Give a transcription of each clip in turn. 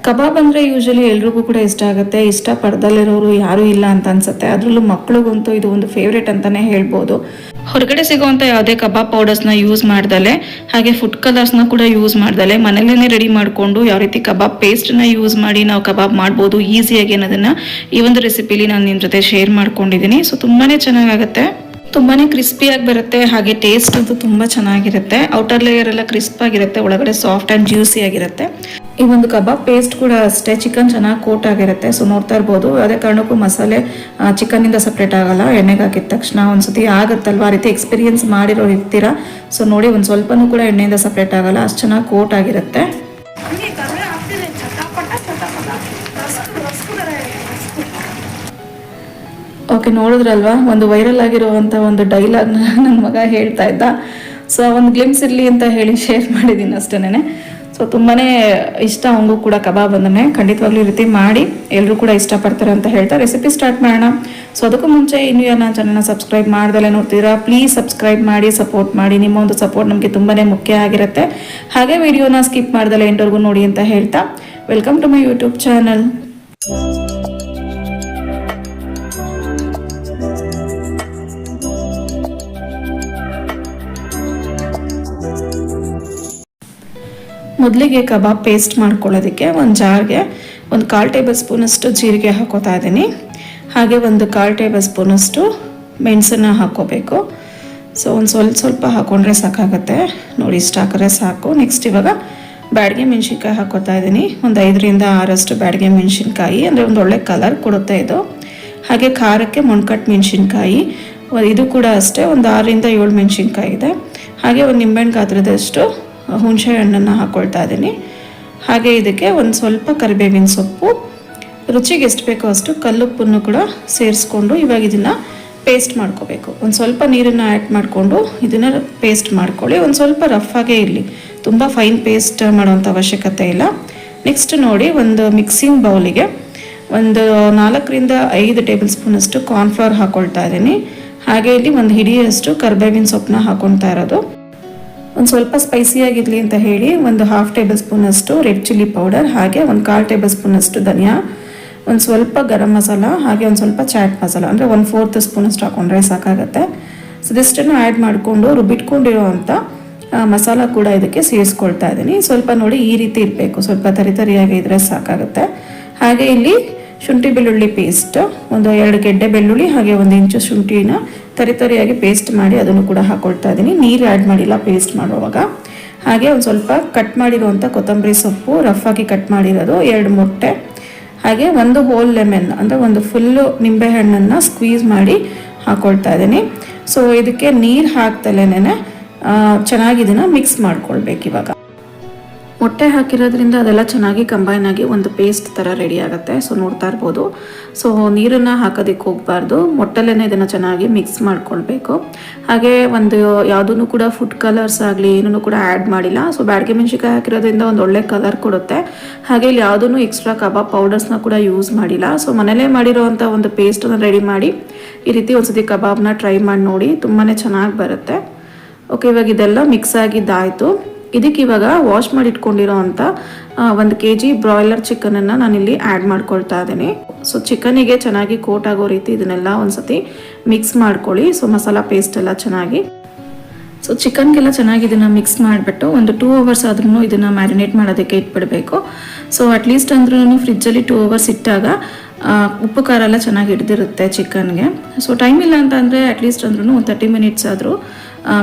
ಕಬಾಬ್ ಅಂದರೆ ಯೂಶಲಿ ಎಲ್ರಿಗೂ ಕೂಡ ಇಷ್ಟ ಆಗುತ್ತೆ. ಇಷ್ಟ ಪಡ್ದಲ್ಲಿರೋರು ಯಾರೂ ಇಲ್ಲ ಅಂತ ಅನ್ಸುತ್ತೆ. ಅದರಲ್ಲೂ ಮಕ್ಳಿಗಂತೂ ಇದು ಒಂದು ಫೇವ್ರೇಟ್ ಅಂತಲೇ ಹೇಳ್ಬೋದು. ಹೊರಗಡೆ ಸಿಗೋವಂಥ ಯಾವುದೇ ಕಬಾಬ್ ಪೌಡರ್ಸ್ನ ಯೂಸ್ ಮಾಡ್ದಲೆ, ಹಾಗೆ ಫುಡ್ ಕಲರ್ಸ್ನ ಕೂಡ ಯೂಸ್ ಮಾಡ್ದಲೆ ಮನೆಯಲ್ಲೇ ರೆಡಿ ಮಾಡಿಕೊಂಡು ಯಾವ ರೀತಿ ಕಬಾಬ್ ಪೇಸ್ಟನ್ನ ಯೂಸ್ ಮಾಡಿ ನಾವು ಕಬಾಬ್ ಮಾಡ್ಬೋದು ಈಸಿಯಾಗಿ ಅನ್ನೋದನ್ನು ಈ ಒಂದು ರೆಸಿಪಿಲಿ ನಾನು ನಿಮ್ಮ ಜೊತೆ ಶೇರ್ ಮಾಡ್ಕೊಂಡಿದ್ದೀನಿ. ಸೊ ತುಂಬಾ ಚೆನ್ನಾಗಾಗುತ್ತೆ, ತುಂಬಾ ಕ್ರಿಸ್ಪಿಯಾಗಿ ಬರುತ್ತೆ, ಹಾಗೆ ಟೇಸ್ಟ್ ಅಂತೂ ತುಂಬ ಚೆನ್ನಾಗಿರುತ್ತೆ. ಔಟರ್ ಲೇಯರ್ ಎಲ್ಲ ಕ್ರಿಸ್ಪ್ ಆಗಿರುತ್ತೆ, ಒಳಗಡೆ ಸಾಫ್ಟ್ ಆ್ಯಂಡ್ ಜ್ಯೂಸಿ ಆಗಿರುತ್ತೆ. ಈ ಒಂದು ಕಬಾಬ್ ಪೇಸ್ಟ್ ಕೂಡ ಅಷ್ಟೇ ಚಿಕನ್ ಚೆನ್ನಾಗಿ ಕೋಟ್ ಆಗಿರುತ್ತೆ. ಸೊ ನೋಡ್ತಾ ಇರ್ಬೋದು, ಯಾವುದೇ ಕಾರಣಕ್ಕೂ ಮಸಾಲೆ ಚಿಕನ್ನಿಂದ ಸಪ್ರೇಟ್ ಆಗಲ್ಲ. ಎಣ್ಣೆಗೆ ಹಾಕಿದ ತಕ್ಷಣ ಒಂದ್ಸತಿ ಆಗುತ್ತಲ್ವ, ಆ ರೀತಿ ಎಕ್ಸ್ಪೀರಿಯನ್ಸ್ ಮಾಡಿರೋರು ಇರ್ತೀರಾ. ಸೊ ನೋಡಿ, ಒಂದು ಸ್ವಲ್ಪನೂ ಕೂಡ ಎಣ್ಣೆಯಿಂದ ಸಪ್ರೇಟ್ ಆಗಲ್ಲ, ಅಷ್ಟು ಚೆನ್ನಾಗಿ ಕೋಟ್ ಆಗಿರುತ್ತೆ. ಓಕೆ, ನೋಡಿದ್ರಲ್ವಾ, ಒಂದು ವೈರಲ್ ಆಗಿರುವಂಥ ಒಂದು ಡೈಲಾಗ್ನ ನನ್ನ ಮಗ ಹೇಳ್ತಾ ಇದ್ದ. ಸೊ ಒಂದು ಗ್ಲಿಮ್ಸ್ ಇರಲಿ ಅಂತ ಹೇಳಿ ಶೇರ್ ಮಾಡಿದ್ದೀನಿ ಅಷ್ಟೇನೆ. ಸೊ ತುಂಬಾ ಇಷ್ಟ ಅವನಿಗೂ ಕೂಡ ಕಬಾಬ್ ಅಂದ್ರೆ. ಖಂಡಿತವಾಗ್ಲೂ ಈ ರೀತಿ ಮಾಡಿ ಎಲ್ಲರೂ ಕೂಡ ಇಷ್ಟಪಡ್ತಾರೆ ಅಂತ ಹೇಳ್ತಾ ರೆಸಿಪಿ ಸ್ಟಾರ್ಟ್ ಮಾಡೋಣ. ಸೊ ಅದಕ್ಕೂ ಮುಂಚೆ ಇನ್ನೂ ನನ್ನ ಚಾನಲ್ನ ಸಬ್ಸ್ಕ್ರೈಬ್ ಮಾಡ್ದಲ್ಲೇ ನೋಡ್ತೀರಾ, ಪ್ಲೀಸ್ ಸಬ್ಸ್ಕ್ರೈಬ್ ಮಾಡಿ, ಸಪೋರ್ಟ್ ಮಾಡಿ. ನಿಮ್ಮ ಒಂದು ಸಪೋರ್ಟ್ ನಮಗೆ ತುಂಬಾ ಮುಖ್ಯ ಆಗಿರುತ್ತೆ. ಹಾಗೆ ವಿಡಿಯೋನ ಸ್ಕಿಪ್ ಮಾಡ್ದಲ್ಲೇ ಎಂಟವರೆಗೂ ನೋಡಿ ಅಂತ ಹೇಳ್ತಾ, welcome to my YouTube channel. ಮೊದಲಿಗೆ ಕಬಾಬ್ ಪೇಸ್ಟ್ ಮಾಡ್ಕೊಳ್ಳೋದಕ್ಕೆ ಒಂದು ಜಾರ್ಗೆ ಒಂದು 1/4 ಟೇಬಲ್ ಸ್ಪೂನಷ್ಟು ಜೀರಿಗೆ ಹಾಕೋತಾ ಇದ್ದೀನಿ. ಹಾಗೆ ಒಂದು 1/4 ಟೇಬಲ್ ಸ್ಪೂನಷ್ಟು ಮೆಣಸನ್ನು ಹಾಕೋಬೇಕು. ಸೊ ಒಂದು ಸ್ವಲ್ಪ ಹಾಕೊಂಡ್ರೆ ಸಾಕಾಗುತ್ತೆ ನೋಡಿ, ಇಷ್ಟು ಹಾಕಿದ್ರೆ ಸಾಕು. ನೆಕ್ಸ್ಟ್ ಇವಾಗ ಬ್ಯಾಡಗೆ ಮೆಣಸಿನ್ಕಾಯಿ ಹಾಕೋತಾ ಇದ್ದೀನಿ. ಒಂದು 5ರಿಂದ 6 ಬ್ಯಾಡಗೆ ಮೆಣಸಿನ್ಕಾಯಿ, ಅಂದರೆ ಒಂದು ಒಳ್ಳೆ ಕಲರ್ ಕೊಡುತ್ತೆ ಇದು. ಹಾಗೆ ಖಾರಕ್ಕೆ ಮೊಣ್ಕಟ್ಟು ಮೆಣಸಿನ್ಕಾಯಿ, ಇದು ಕೂಡ ಅಷ್ಟೇ ಒಂದು 6ರಿಂದ 7 ಮೆಣಸಿನ್ಕಾಯಿ ಇದೆ. ಹಾಗೆ ಒಂದು ನಿಂಬೆಹಣ್ಣು ಗಾತ್ರದಷ್ಟು ಹುಣಸೆ ಹಣ್ಣನ್ನು ಹಾಕ್ಕೊಳ್ತಾ ಇದ್ದೀನಿ. ಹಾಗೆ ಇದಕ್ಕೆ ಒಂದು ಸ್ವಲ್ಪ ಕರಿಬೇವಿನ ಸೊಪ್ಪು, ರುಚಿಗೆ ಎಷ್ಟು ಬೇಕೋ ಅಷ್ಟು ಕಲ್ಲುಪ್ಪನ್ನು ಕೂಡ ಸೇರಿಸ್ಕೊಂಡು ಇವಾಗ ಇದನ್ನು ಪೇಸ್ಟ್ ಮಾಡ್ಕೋಬೇಕು. ಒಂದು ಸ್ವಲ್ಪ ನೀರನ್ನು ಆ್ಯಡ್ ಮಾಡಿಕೊಂಡು ಇದನ್ನು ಪೇಸ್ಟ್ ಮಾಡ್ಕೊಳ್ಳಿ. ಒಂದು ಸ್ವಲ್ಪ ರಫ್ ಆಗೇ ಇರಲಿ, ತುಂಬ ಫೈನ್ ಪೇಸ್ಟ್ ಮಾಡೋವಂಥ ಅವಶ್ಯಕತೆ ಇಲ್ಲ. ನೆಕ್ಸ್ಟ್ ನೋಡಿ, ಒಂದು ಮಿಕ್ಸಿಂಗ್ ಬೌಲಿಗೆ ಒಂದು 4ರಿಂದ 5 ಟೇಬಲ್ ಸ್ಪೂನಷ್ಟು ಕಾರ್ನ್ಫ್ಲವರ್ ಹಾಕ್ಕೊಳ್ತಾ ಇದ್ದೀನಿ. ಹಾಗೆ ಇಲ್ಲಿ ಒಂದು ಹಿಡಿಯಷ್ಟು ಕರಿಬೇವಿನ ಸೊಪ್ಪನ್ನ ಹಾಕ್ಕೊಳ್ತಾ ಇರೋದು. ಒಂದು ಸ್ವಲ್ಪ ಸ್ಪೈಸಿಯಾಗಿರಲಿ ಅಂತ ಹೇಳಿ ಒಂದು 1/2 ಟೇಬಲ್ ಸ್ಪೂನಷ್ಟು ರೆಡ್ ಚಿಲ್ಲಿ ಪೌಡರ್, ಹಾಗೆ ಒಂದು 1/4 ಟೇಬಲ್ ಸ್ಪೂನಷ್ಟು ಧನಿಯಾ, ಒಂದು ಸ್ವಲ್ಪ ಗರಂ ಮಸಾಲ, ಹಾಗೆ ಒಂದು ಸ್ವಲ್ಪ ಚಾಟ್ ಮಸಾಲ, ಅಂದರೆ 1/4 ಸ್ಪೂನಷ್ಟು ಹಾಕೊಂಡ್ರೆ ಸಾಕಾಗುತ್ತೆ. ಸೊ ಇದಿಷ್ಟನ್ನು ಆ್ಯಡ್ ಮಾಡಿಕೊಂಡು ರುಬ್ಬಿಟ್ಕೊಂಡಿರೋವಂಥ ಮಸಾಲ ಕೂಡ ಇದಕ್ಕೆ ಸೇರಿಸ್ಕೊಳ್ತಾ ಇದ್ದೀನಿ. ಸ್ವಲ್ಪ ನೋಡಿ ಈ ರೀತಿ ಇರಬೇಕು, ಸ್ವಲ್ಪ ತರಿಯಾಗಿ ಇದ್ರೆ ಸಾಕಾಗುತ್ತೆ. ಹಾಗೆ ಇಲ್ಲಿ ಶುಂಠಿ ಬೆಳ್ಳುಳ್ಳಿ ಪೇಸ್ಟ್, ಒಂದು 2 ಗೆಡ್ಡೆ ಬೆಳ್ಳುಳ್ಳಿ, ಹಾಗೆ 1 ಇಂಚು ಶುಂಠಿನ ತರಿಯಾಗಿ ಪೇಸ್ಟ್ ಮಾಡಿ ಅದನ್ನು ಕೂಡ ಹಾಕೊಳ್ತಾ ಇದ್ದೀನಿ. ನೀರು ಆ್ಯಡ್ ಮಾಡಿಲ್ಲ ಪೇಸ್ಟ್ ಮಾಡುವಾಗ. ಹಾಗೆ ಒಂದು ಸ್ವಲ್ಪ ಕಟ್ ಮಾಡಿರುವಂಥ ಕೊತ್ತಂಬರಿ ಸೊಪ್ಪು, ರಫ್ ಆಗಿ ಕಟ್ ಮಾಡಿರೋದು, 2 ಮೊಟ್ಟೆ, ಹಾಗೆ ಒಂದು ಹೋಲ್ ಲೆಮನ್, ಅಂದರೆ ಒಂದು ಫುಲ್ಲು ನಿಂಬೆಹಣ್ಣನ್ನು ಸ್ಕ್ವೀಸ್ ಮಾಡಿ ಹಾಕೊಳ್ತಾ ಇದ್ದೀನಿ. ಸೊ ಇದಕ್ಕೆ ನೀರು ಹಾಕ್ತಲೇನೆ ಚೆನ್ನಾಗಿ ಇದನ್ನು ಮಿಕ್ಸ್ ಮಾಡ್ಕೊಳ್ಬೇಕು. ಇವಾಗ ಮೊಟ್ಟೆ ಹಾಕಿರೋದ್ರಿಂದ ಅದೆಲ್ಲ ಚೆನ್ನಾಗಿ ಕಂಬೈನ್ ಆಗಿ ಒಂದು ಪೇಸ್ಟ್ ಥರ ರೆಡಿ ಆಗುತ್ತೆ. ಸೊ ನೋಡ್ತಾ ಇರ್ಬೋದು. ಸೊ ನೀರನ್ನು ಹಾಕೋದಕ್ಕೆ ಹೋಗಬಾರ್ದು, ಮೊಟ್ಟೆಲೇ ಇದನ್ನು ಚೆನ್ನಾಗಿ ಮಿಕ್ಸ್ ಮಾಡ್ಕೊಳ್ಬೇಕು. ಹಾಗೆ ಒಂದು ಯಾವುದೂ ಕೂಡ ಫುಡ್ ಕಲರ್ಸ್ ಆಗಲಿ ಏನೂ ಕೂಡ ಆ್ಯಡ್ ಮಾಡಿಲ್ಲ. ಸೊ ಬ್ಯಾಡಗೆ ಮೆಣಸಿನ್ಕಾಯಿ ಹಾಕಿರೋದ್ರಿಂದ ಒಂದು ಒಳ್ಳೆ ಕಲರ್ ಕೊಡುತ್ತೆ. ಹಾಗೆ ಇಲ್ಲಿ ಯಾವುದೂ ಎಕ್ಸ್ಟ್ರಾ ಕಬಾಬ್ ಪೌಡರ್ಸ್ನ ಕೂಡ ಯೂಸ್ ಮಾಡಿಲ್ಲ. ಸೊ ಮನೇಲೇ ಮಾಡಿರೋವಂಥ ಒಂದು ಪೇಸ್ಟನ್ನು ರೆಡಿ ಮಾಡಿ ಈ ರೀತಿ ಒಂದ್ಸತಿ ಕಬಾಬ್ನ ಟ್ರೈ ಮಾಡಿ ನೋಡಿ, ತುಂಬಾ ಚೆನ್ನಾಗಿ ಬರುತ್ತೆ. ಓಕೆ, ಇವಾಗ ಇದೆಲ್ಲ ಮಿಕ್ಸ್ ಆಗಿದ್ದಾಯಿತು. ಇದಕ್ಕೆ ಇವಾಗ ವಾಶ್ ಮಾಡಿ ಇಟ್ಕೊಂಡಿರೋ ಅಂಥ 1 kg ಬ್ರಾಯ್ಲರ್ ಚಿಕನನ್ನು ನಾನಿಲ್ಲಿ ಆ್ಯಡ್ ಮಾಡ್ಕೊಳ್ತಾ ಇದ್ದೀನಿ. ಸೊ ಚಿಕನಿಗೆ ಚೆನ್ನಾಗಿ ಕೋಟ್ ಆಗೋ ರೀತಿ ಇದನ್ನೆಲ್ಲ ಒಂದ್ಸತಿ ಮಿಕ್ಸ್ ಮಾಡ್ಕೊಳ್ಳಿ. ಸೊ ಮಸಾಲ ಪೇಸ್ಟ್ ಎಲ್ಲ ಚೆನ್ನಾಗಿ, ಸೊ ಚಿಕನ್ಗೆಲ್ಲ ಚೆನ್ನಾಗಿ ಇದನ್ನು ಮಿಕ್ಸ್ ಮಾಡಿಬಿಟ್ಟು ಒಂದು 2 ಅವರ್ಸ್ ಆದ್ರೂ ಇದನ್ನು ಮ್ಯಾರಿನೇಟ್ ಮಾಡೋದಕ್ಕೆ ಇಟ್ಬಿಡಬೇಕು. ಸೊ ಅಟ್ಲೀಸ್ಟ್ ಅಂದ್ರೂ ಫ್ರಿಜ್ಜಲ್ಲಿ 2 ಅವರ್ಸ್ ಇಟ್ಟಾಗ ಉಪ್ಪು ಖಾರ ಎಲ್ಲ ಚೆನ್ನಾಗಿ ಹಿಡಿದಿರುತ್ತೆ ಚಿಕನ್ಗೆ. ಸೊ ಟೈಮ್ ಇಲ್ಲ ಅಂತ ಅಂದರೆ ಅಟ್ಲೀಸ್ಟ್ ಅಂದ್ರೂ ಒಂದು 30 ಮಿನಿಟ್ಸ್ ಆದರೂ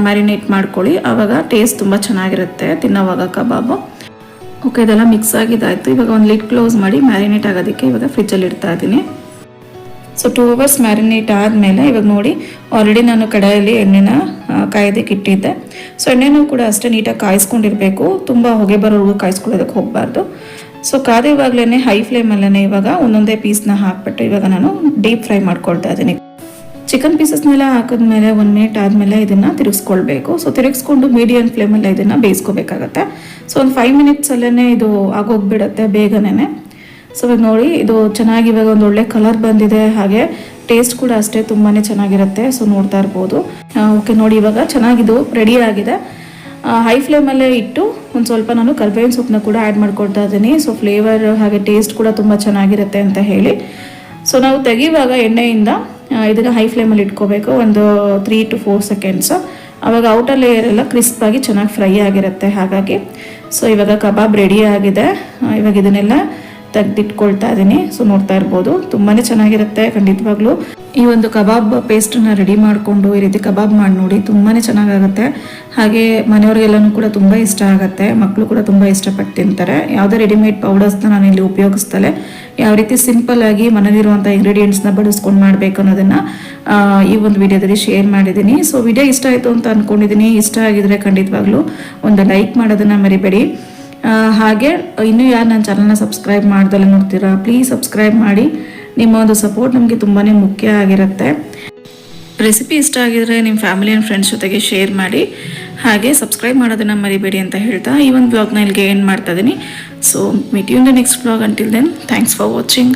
ಮ್ಯಾರಿನೇಟ್ ಮಾಡ್ಕೊಳ್ಳಿ, ಆವಾಗ ಟೇಸ್ಟ್ ತುಂಬ ಚೆನ್ನಾಗಿರುತ್ತೆ ತಿನ್ನೋವಾಗ ಕಬಾಬು. ಓಕೆ, ಇದೆಲ್ಲ ಮಿಕ್ಸ್ ಆಗಿದ್ದಾಯಿತು. ಇವಾಗ ಒಂದು ಲಿಡ್ ಕ್ಲೋಸ್ ಮಾಡಿ ಮ್ಯಾರಿನೇಟ್ ಆಗೋದಕ್ಕೆ ಇವಾಗ ಫ್ರಿಜ್ಜಲ್ಲಿ ಇಡ್ತಾ ಇದ್ದೀನಿ. ಸೊ 2 ಅವರ್ಸ್ ಮ್ಯಾರಿನೇಟ್ ಆದಮೇಲೆ ಇವಾಗ ನೋಡಿ, ಆಲ್ರೆಡಿ ನಾನು ಕಡಾಯಲ್ಲಿ ಎಣ್ಣೆನ ಕಾಯೋದಕ್ಕೆ ಇಟ್ಟಿದ್ದೆ. ಸೊ ಎಣ್ಣೆನೂ ಕೂಡ ಅಷ್ಟೇ ನೀಟಾಗಿ ಕಾಯಿಸ್ಕೊಂಡಿರಬೇಕು, ತುಂಬ ಹೊಗೆ ಬರೋವರೆಗೂ ಕಾಯಿಸ್ಕೊಳ್ಳೋದಕ್ಕೆ ಹೋಗಬಾರ್ದು. ಸೊ ಕಾದಿವಾಗಲೇ ಹೈ ಫ್ಲೇಮಲ್ಲೇ ಇವಾಗ ಒಂದೊಂದೇ ಪೀಸ್ನ ಹಾಕ್ಬಿಟ್ಟು ಇವಾಗ ನಾನು ಡೀಪ್ ಫ್ರೈ ಮಾಡ್ಕೊಳ್ತಾ ಇದ್ದೀನಿ. ಚಿಕನ್ ಪೀಸಸ್ನೆಲ್ಲ ಹಾಕಿದ್ಮೇಲೆ 1 ಮಿನಿಟ್ ಆದಮೇಲೆ ಇದನ್ನು ತಿರುಗಿಸ್ಕೊಳ್ಬೇಕು. ಸೊ ತಿರುಗಿಸ್ಕೊಂಡು ಮೀಡಿಯಂ ಫ್ಲೇಮಲ್ಲಿ ಇದನ್ನು ಬೇಯಿಸ್ಕೋಬೇಕಾಗತ್ತೆ. ಸೊ ಒಂದು 5 ಮಿನಿಟ್ಸಲ್ಲೇ ಇದು ಆಗೋಗ್ಬಿಡುತ್ತೆ ಬೇಗನೆ. ಸೊ ಇವಾಗ ನೋಡಿ, ಇದು ಚೆನ್ನಾಗಿ ಇವಾಗ ಒಂದು ಒಳ್ಳೆ ಕಲರ್ ಬಂದಿದೆ, ಹಾಗೆ ಟೇಸ್ಟ್ ಕೂಡ ಅಷ್ಟೇ ತುಂಬಾ ಚೆನ್ನಾಗಿರುತ್ತೆ. ಸೊ ನೋಡ್ತಾ ಇರ್ಬೋದು. ಓಕೆ ನೋಡಿ, ಇವಾಗ ಚೆನ್ನಾಗಿದು ರೆಡಿ ಆಗಿದೆ. ಹೈ ಫ್ಲೇಮಲ್ಲೇ ಇಟ್ಟು ಒಂದು ಸ್ವಲ್ಪ ನಾನು ಕರಿಬೇವಿನ ಸೊಪ್ಪನ್ನ ಕೂಡ ಆ್ಯಡ್ ಮಾಡ್ಕೊಳ್ತಾ ಇದ್ದೀನಿ. ಸೊ ಫ್ಲೇವರ್ ಹಾಗೆ ಟೇಸ್ಟ್ ಕೂಡ ತುಂಬ ಚೆನ್ನಾಗಿರುತ್ತೆ ಅಂತ ಹೇಳಿ. ಸೊ ನಾವು ತೆಗೆಯುವಾಗ ಎಣ್ಣೆಯಿಂದ ಇದನ್ನು ಹೈ ಫ್ಲೇಮಲ್ಲಿ ಇಟ್ಕೋಬೇಕು ಒಂದು 3 to 4 seconds. ಆವಾಗ ಔಟರ್ ಲೇಯರ್ ಎಲ್ಲ ಕ್ರಿಸ್ಪಾಗಿ ಚೆನ್ನಾಗಿ ಫ್ರೈ ಆಗಿರುತ್ತೆ. ಹಾಗಾಗಿ ಸೊ ಇವಾಗ ಕಬಾಬ್ ರೆಡಿ ಆಗಿದೆ. ಇವಾಗ ಇದನ್ನೆಲ್ಲ ತೆಗೆದಿಟ್ಕೊಳ್ತಾ ಇದ್ದೀನಿ. ಸೊ ನೋಡ್ತಾ ಇರ್ಬೋದು ತುಂಬಾ ಚೆನ್ನಾಗಿರುತ್ತೆ ಖಂಡಿತವಾಗ್ಲೂ. ಈ ಒಂದು ಕಬಾಬ್ ಪೇಸ್ಟನ್ನು ರೆಡಿ ಮಾಡಿಕೊಂಡು ಈ ರೀತಿ ಕಬಾಬ್ ಮಾಡಿ ನೋಡಿ, ತುಂಬಾ ಚೆನ್ನಾಗಾಗುತ್ತೆ. ಹಾಗೆ ಮನೆಯವ್ರಿಗೆಲ್ಲನೂ ಕೂಡ ತುಂಬ ಇಷ್ಟ ಆಗುತ್ತೆ. ಮಕ್ಕಳು ಕೂಡ ತುಂಬ ಇಷ್ಟಪಟ್ಟು ತಿಂತಾರೆ. ಯಾವುದೇ ರೆಡಿಮೇಡ್ ಪೌಡರ್ಸ್ನ ನಾನು ಇಲ್ಲಿ ಉಪಯೋಗಿಸ್ತಲೇ ಯಾವ ರೀತಿ ಸಿಂಪಲ್ ಆಗಿ ಮನೇಲಿರುವಂಥ ಇಂಗ್ರೀಡಿಯೆಂಟ್ಸ್ನ ಬಳಸ್ಕೊಂಡು ಮಾಡಬೇಕು ಅನ್ನೋದನ್ನು ಈ ಒಂದು ವಿಡಿಯೋದಲ್ಲಿ ಶೇರ್ ಮಾಡಿದ್ದೀನಿ. ಸೊ ವಿಡಿಯೋ ಇಷ್ಟ ಆಯಿತು ಅಂತ ಅಂದ್ಕೊಂಡಿದ್ದೀನಿ. ಇಷ್ಟ ಆಗಿದ್ರೆ ಖಂಡಿತವಾಗ್ಲೂ ಒಂದು ಲೈಕ್ ಮಾಡೋದನ್ನು ಮರಿಬೇಡಿ. ಹಾಗೆ ಇನ್ನೂ ಯಾರು ನನ್ನ ಚಾನಲ್ನ ಸಬ್ಸ್ಕ್ರೈಬ್ ಮಾಡ್ದಲ್ಲ ನೋಡ್ತೀರಾ, ಪ್ಲೀಸ್ ಸಬ್ಸ್ಕ್ರೈಬ್ ಮಾಡಿ. ನಿಮ್ಮ ಒಂದು ಸಪೋರ್ಟ್ ನಮಗೆ ತುಂಬಾ ಮುಖ್ಯ ಆಗಿರುತ್ತೆ. ರೆಸಿಪಿ ಇಷ್ಟ ಆಗಿದ್ರೆ ನಿಮ್ಮ ಫ್ಯಾಮಿಲಿ ಆ್ಯಂಡ್ ಫ್ರೆಂಡ್ಸ್ ಜೊತೆಗೆ ಶೇರ್ ಮಾಡಿ. ಹಾಗೆ ಸಬ್ಸ್ಕ್ರೈಬ್ ಮಾಡೋದನ್ನು ಮರಿಬೇಡಿ ಅಂತ ಹೇಳ್ತಾ ಈ ಒಂದು ಬ್ಲಾಗ್ನ ಇಲ್ಲಿಗೆ ಎಂಡ್ ಮಾಡ್ತಾ ಇದ್ದೀನಿ. So meet you in the next blog. Until then thanks for watching.